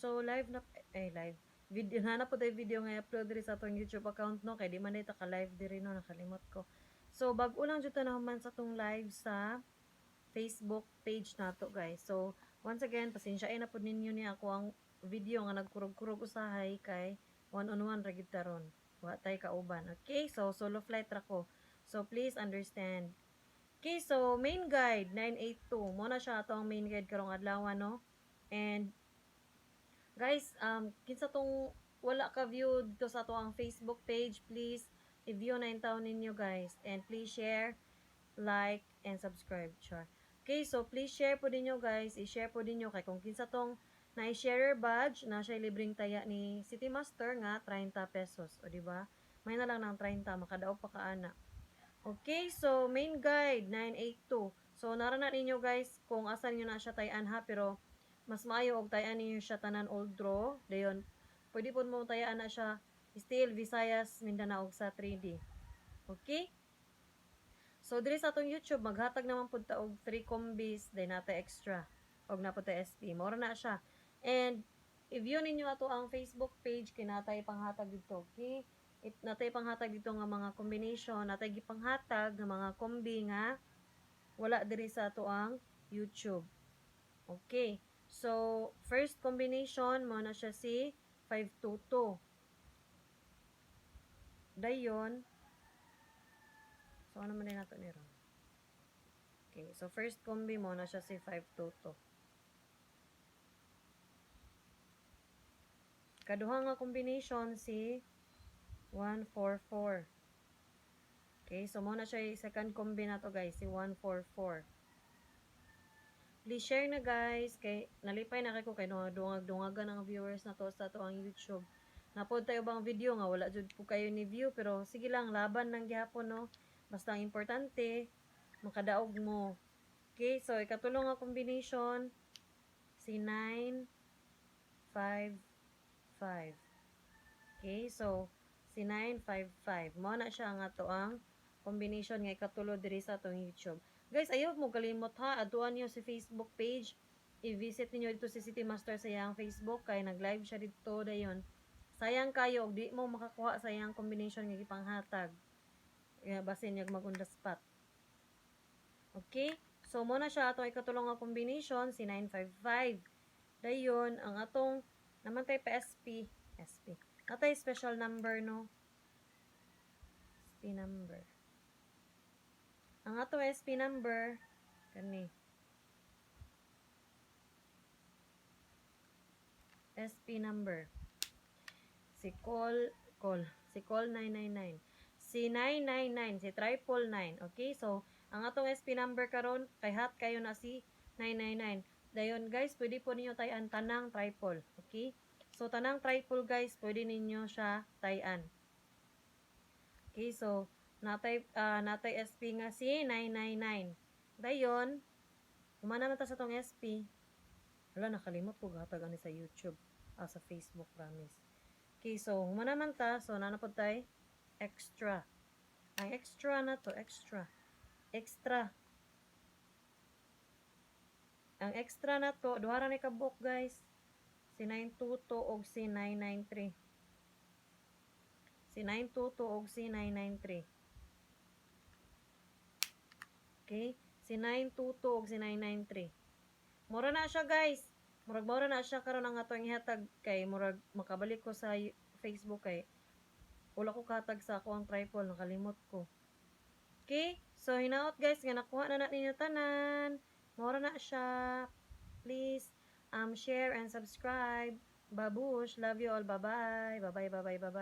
So live na live video na po tayo video nga upload diri sa atong YouTube account no kay di man ta ka live diri no nakalimot ko. So bag-o lang jud ta na human sa tong live sa Facebook page nato guys. So once again pasensyain na pud ninyo ni ako ang video nga nagkurog-kurog usahay kay one-on-one ra gid taron. Wa tay kauban. Okay? So solo flight ra ko. So please understand. Okay, so main guide 982 mo na siya atong main guide karong adlaw no. And guys, kinsa tong wala ka view dito sa ato ang Facebook page, please i-view na yung taon ninyo guys. And please share, like, and subscribe. Sure. Okay, so please share po dinyo guys. I-share po dinyo kay kung kinsa tong na-share badge na siya libreng taya ni City Master nga 30 pesos. O di ba? May na lang ng 30, makadaog pa kaana. Okay, so main guide 982. So narana ninyo guys kung asan niyo na siya tayan ha, pero mas maayo og tayan ninyo siya tanan old draw. Dayon, pwede po mo tayaan na siya still Visayas, Mindanao sa 3D. Okay? So diri sa atong YouTube maghatag naman pud ta og 3 combis day nata extra og napud ta SP. Mora na siya. And i-view ninyo ato ang Facebook page kay natay panghatag dito. Okay? Natay panghatag dito nga mga combination, natay gipanghatag nga mga kombi nga wala diri sa ato ang YouTube. Okay. So, first combination mo na siya si 522. Dayon, so ano man din nato ni ron? Okay, so first combi mo na siya si 522. Kaduha nga combination si 144. Okay, so mo na siya yung second combi na to guys, si 144. Please share na guys, kay nalipay na kay ko kay dungag-dungagan ang viewers na to sa to ang YouTube. Napod tayo bang video nga wala jud po kayo ni view, pero sige lang laban ng gihapon no. Basta ang importante makadaog mo. Okay, so ikatulong nga combination si 9 5 5. Okay, so si 955 mo na siya nga to ang combination nga ikatulo diri sa atong YouTube. Guys, ayaw mo kalimot ha, aduan niyo si Facebook page. I-visit niyo dito si City Master sa iyang Facebook kay nag-live siya dito dayon. Sayang kayo og di mo makakuha sa iyang combination nga gipanghatag. Basin niya mag on the spot. Okay? So mo na siya atong ikatulong nga combination si 955. Dayon ang atong naman tay pa SP. Natay special number no. SP number. Ang ato SP number kani. SP number. Si call 999. Si 999, si 999. Okay? So, ang atong SP number karon kay hat kayo na si 999. Dayon guys, pwede po ninyo tayan tanang triple. Okay? So, tanang triple guys, pwede ninyo siya tayan. Okay, so, natay SP nga si 999. Dayon, humana na ta sa tong SP. Wala, nakalimot ko gatag ani sa YouTube. Sa Facebook, promise. Okay, so, humana man ta. So, nanapod tay extra. Ang extra na to, extra. Ang extra na to, duha ra ni kabuk guys. Si 922 og si 993. Si 922 og si 993. Okay? Si 922 og si 993. Mura na siya guys. Mura na siya karon ang atong ihatag kay murag makabalik ko sa Facebook kay wala ko katag sa ako ang triple, nakalimot ko. Okay? So hinaot guys nga nakuha na ninyo tanan. Mura na siya. Please share and subscribe. Babush, love you all. Bye-bye. Bye-bye.